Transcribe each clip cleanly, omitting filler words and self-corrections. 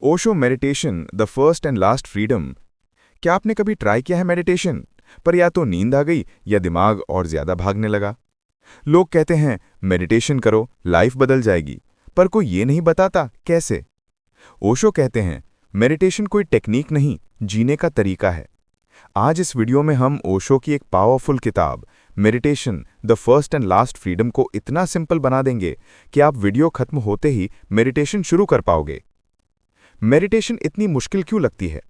Osho meditation the first and last freedom. क्या आपने कभी ट्राई किया है मेडिटेशन, पर या तो नींद आ गई या दिमाग और ज्यादा भागने लगा। लोग कहते हैं मेडिटेशन करो लाइफ बदल जाएगी, पर कोई ये नहीं बताता कैसे। ओशो कहते हैं मेडिटेशन कोई टेक्निक नहीं, जीने का तरीका है। आज इस वीडियो में हम ओशो की एक पावरफुल किताब meditation the first and last freedom को इतना सिंपल बना देंगे कि आप वीडियो खत्म होते ही मेडिटेशन शुरू कर पाओगे। मेडिटेशन इतनी मुश्किल क्यों लगती है?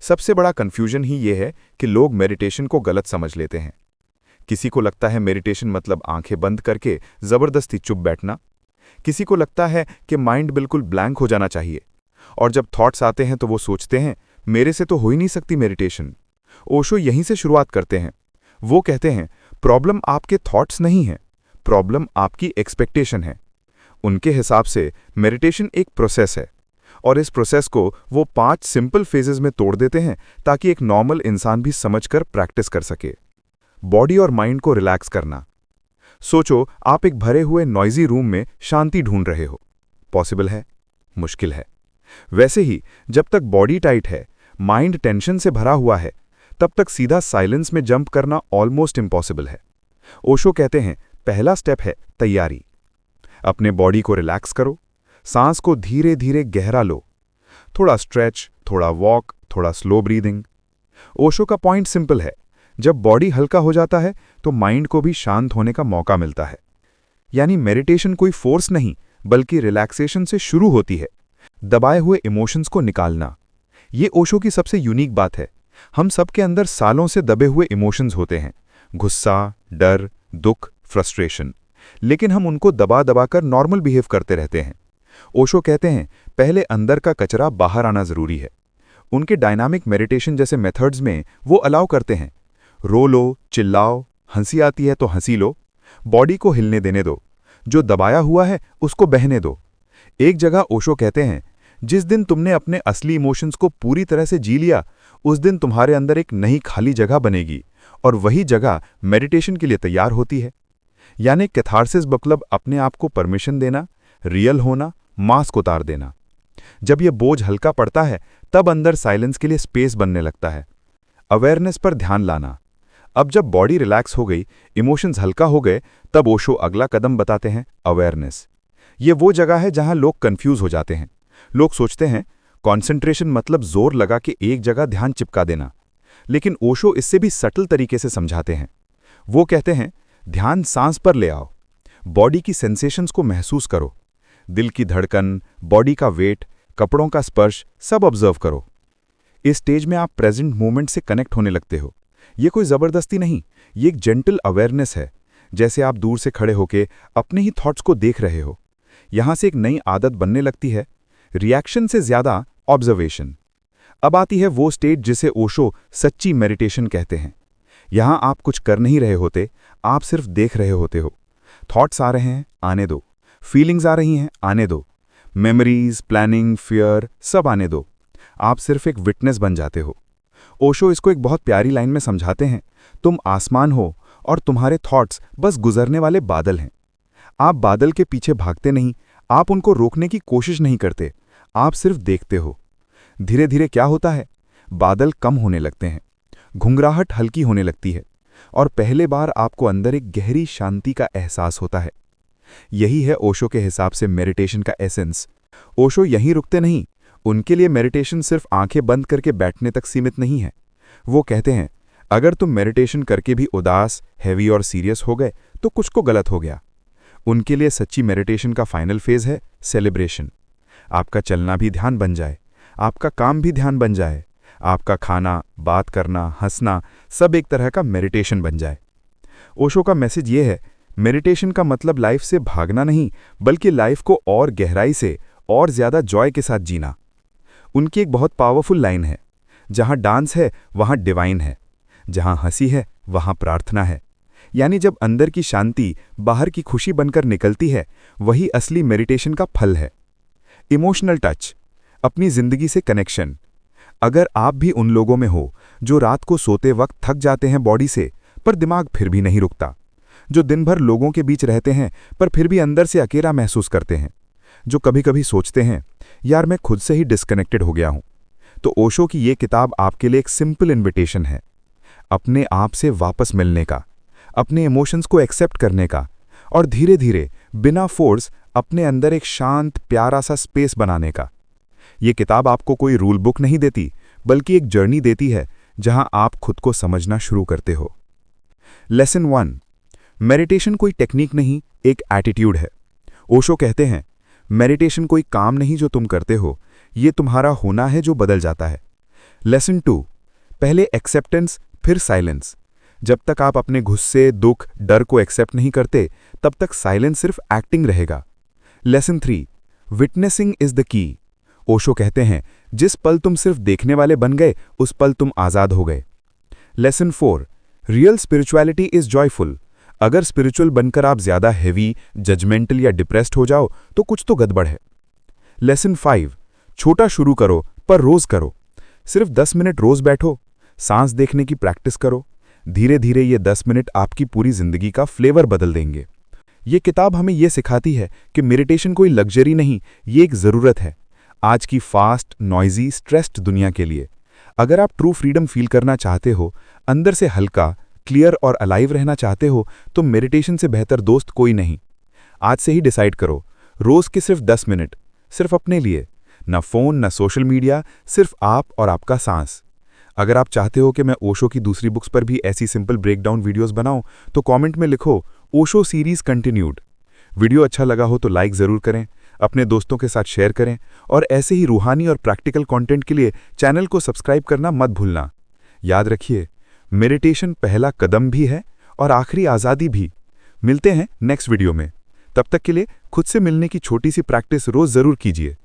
सबसे बड़ा कंफ्यूजन ही ये है कि लोग मेडिटेशन को गलत समझ लेते हैं। किसी को लगता है मेडिटेशन मतलब आंखें बंद करके जबरदस्ती चुप बैठना। किसी को लगता है कि माइंड बिल्कुल ब्लैंक हो जाना चाहिए, और जब थॉट्स आते हैं तो वो सोचते हैं मेरे से तो हो ही नहीं सकती मेडिटेशन। ओशो यहीं से शुरुआत करते हैं। वो कहते हैं प्रॉब्लम आपके थॉट्स नहीं है, प्रॉब्लम आपकी एक्सपेक्टेशन है। उनके हिसाब से मेडिटेशन एक प्रोसेस है, और इस प्रोसेस को वो 5 सिंपल फेजेस में तोड़ देते हैं ताकि एक नॉर्मल इंसान भी समझकर प्रैक्टिस कर सके। बॉडी और माइंड को रिलैक्स करना। सोचो आप एक भरे हुए नॉइजी रूम में शांति ढूंढ रहे हो। पॉसिबल है? मुश्किल है। वैसे ही जब तक बॉडी टाइट है, माइंड टेंशन से भरा हुआ है, तब तक सीधा साइलेंस में जंप करना ऑलमोस्ट इम्पॉसिबल है। ओशो कहते हैं पहला स्टेप है तैयारी। अपने बॉडी को रिलैक्स करो, सांस को धीरे धीरे गहरा लो, थोड़ा स्ट्रेच, थोड़ा वॉक, थोड़ा स्लो ब्रीदिंग। ओशो का पॉइंट सिंपल है, जब बॉडी हल्का हो जाता है तो माइंड को भी शांत होने का मौका मिलता है। यानी मेडिटेशन कोई फोर्स नहीं, बल्कि रिलैक्सेशन से शुरू होती है। दबाए हुए इमोशंस को निकालना, ये ओशो की सबसे यूनिक बात है। हम सबके अंदर सालों से दबे हुए इमोशंस होते हैं, गुस्सा, डर, दुख, फ्रस्ट्रेशन, लेकिन हम उनको दबा दबा कर नॉर्मल बिहेव करते रहते हैं। ओशो कहते हैं पहले अंदर का कचरा बाहर आना जरूरी है। उनके डायनामिक मेडिटेशन जैसे मेथड्स में वो अलाउ करते हैं, रो लो, चिल्लाओ, हंसी आती है तो हंसी लो, बॉडी को हिलने देने दो, जो दबाया हुआ है उसको बहने दो। एक जगह ओशो कहते हैं जिस दिन तुमने अपने असली इमोशंस को पूरी तरह से जी लिया, उस दिन तुम्हारे अंदर एक नई खाली जगह बनेगी, और वही जगह मेडिटेशन के लिए तैयार होती है। यानी कैथारसिस मतलब अपने आप को परमिशन देना, रियल होना, मास्क उतार देना। जब यह बोझ हल्का पड़ता है तब अंदर साइलेंस के लिए स्पेस बनने लगता है। अवेयरनेस पर ध्यान लाना। अब जब बॉडी रिलैक्स हो गई, इमोशंस हल्का हो गए, तब ओशो अगला कदम बताते हैं, अवेयरनेस। ये वो जगह है जहां लोग कंफ्यूज हो जाते हैं। लोग सोचते हैं कॉन्सेंट्रेशन मतलब जोर लगा के एक जगह ध्यान चिपका देना, लेकिन ओशो इससे भी सटल तरीके से समझाते हैं। वो कहते हैं ध्यान सांस पर ले आओ, बॉडी की सेंसेशंस को महसूस करो, दिल की धड़कन, बॉडी का वेट, कपड़ों का स्पर्श, सब ऑब्जर्व करो। इस स्टेज में आप प्रेजेंट मोमेंट से कनेक्ट होने लगते हो। ये कोई जबरदस्ती नहीं, ये एक जेंटल अवेयरनेस है, जैसे आप दूर से खड़े होके अपने ही थॉट्स को देख रहे हो। यहां से एक नई आदत बनने लगती है, रिएक्शन से ज्यादा ऑब्जर्वेशन। अब आती है वो स्टेज जिसे ओशो सच्ची मेडिटेशन कहते हैं। यहां आप कुछ कर नहीं रहे होते, आप सिर्फ देख रहे होते हो। थॉट्स आ रहे हैं, आने दो। फीलिंग्स आ रही हैं, आने दो। मेमोरीज, प्लानिंग, फियर, सब आने दो। आप सिर्फ एक विटनेस बन जाते हो। ओशो इसको एक बहुत प्यारी लाइन में समझाते हैं, तुम आसमान हो और तुम्हारे थॉट्स बस गुजरने वाले बादल हैं। आप बादल के पीछे भागते नहीं, आप उनको रोकने की कोशिश नहीं करते, आप सिर्फ देखते हो। धीरे धीरे क्या होता है, बादल कम होने लगते हैं, घुंघराहट हल्की होने लगती है, और पहले बार आपको अंदर एक गहरी शांति का एहसास होता है। यही है ओशो के हिसाब से मेडिटेशन का एसेंस। ओशो यहीं रुकते नहीं, उनके लिए मेडिटेशन सिर्फ आंखें बंद करके बैठने तक सीमित नहीं है। वो कहते हैं अगर तुम मेडिटेशन करके भी उदास, हैवी और सीरियस हो गए तो कुछ को गलत हो गया। उनके लिए सच्ची मेडिटेशन का फाइनल फेज है सेलिब्रेशन। आपका चलना भी ध्यान बन जाए, आपका काम भी ध्यान बन जाए, आपका खाना, बात करना, हंसना, सब एक तरह का मेडिटेशन बन जाए। ओशो का मैसेज ये है, मेडिटेशन का मतलब लाइफ से भागना नहीं, बल्कि लाइफ को और गहराई से और ज्यादा जॉय के साथ जीना। उनकी एक बहुत पावरफुल लाइन है, जहां डांस है वहां डिवाइन है, जहां हंसी है वहां प्रार्थना है। यानी जब अंदर की शांति बाहर की खुशी बनकर निकलती है, वही असली मेडिटेशन का फल है। इमोशनल टच, अपनी जिंदगी से कनेक्शन। अगर आप भी उन लोगों में हो जो रात को सोते वक्त थक जाते हैं बॉडी से, पर दिमाग फिर भी नहीं रुकता, जो दिन भर लोगों के बीच रहते हैं पर फिर भी अंदर से अकेला महसूस करते हैं, जो कभी कभी सोचते हैं यार मैं खुद से ही डिस्कनेक्टेड हो गया हूं, तो ओशो की ये किताब आपके लिए एक सिंपल इनविटेशन है अपने आप से वापस मिलने का, अपने इमोशंस को एक्सेप्ट करने का और धीरे धीरे बिना फोर्स अपने अंदर एक शांत प्यारा सा स्पेस बनाने का। ये किताब आपको कोई रूल बुक नहीं देती, बल्कि एक जर्नी देती है जहां आप खुद को समझना शुरू करते हो। लेसन 1, मेडिटेशन कोई टेक्निक नहीं, एक एटीट्यूड है। ओशो कहते हैं मेडिटेशन कोई काम नहीं जो तुम करते हो, ये तुम्हारा होना है जो बदल जाता है। लेसन 2, पहले एक्सेप्टेंस फिर साइलेंस। जब तक आप अपने गुस्से, दुख, डर को एक्सेप्ट नहीं करते, तब तक साइलेंस सिर्फ एक्टिंग रहेगा। Lesson 3, witnessing is the key. Osho कहते हैं जिस पल तुम सिर्फ देखने वाले बन गए, उस पल तुम आजाद हो गए। Lesson 4, real spirituality is joyful. अगर स्पिरिचुअल बनकर आप ज्यादा हेवी, जजमेंटल या डिप्रेस्ड हो जाओ तो कुछ तो गड़बड़ है। लेसन 5, छोटा शुरू करो पर रोज करो। सिर्फ 10 मिनट रोज बैठो, सांस देखने की प्रैक्टिस करो। धीरे धीरे ये 10 मिनट आपकी पूरी जिंदगी का फ्लेवर बदल देंगे। ये किताब हमें ये सिखाती है कि मेडिटेशन कोई लग्जरी नहीं, ये एक ज़रूरत है आज की फास्ट, नॉइजी, स्ट्रेस्ड दुनिया के लिए। अगर आप ट्रू फ्रीडम फील करना चाहते हो, अंदर से हल्का, क्लियर और अलाइव रहना चाहते हो, तो मेडिटेशन से बेहतर दोस्त कोई नहीं। आज से ही डिसाइड करो, रोज के सिर्फ 10 मिनट, सिर्फ अपने लिए। ना फोन, ना सोशल मीडिया, सिर्फ आप और आपका सांस। अगर आप चाहते हो कि मैं ओशो की दूसरी बुक्स पर भी ऐसी सिंपल ब्रेकडाउन वीडियोस बनाऊं, तो कमेंट में लिखो ओशो सीरीज कंटिन्यूड। वीडियो अच्छा लगा हो तो लाइक ज़रूर करें, अपने दोस्तों के साथ शेयर करें और ऐसे ही रूहानी और प्रैक्टिकल कंटेंट के लिए चैनल को सब्सक्राइब करना मत भूलना। याद रखिए, मेडिटेशन पहला कदम भी है और आखिरी आज़ादी भी। मिलते हैं नेक्स्ट वीडियो में। तब तक के लिए खुद से मिलने की छोटी सी प्रैक्टिस रोज़ ज़रूर कीजिए।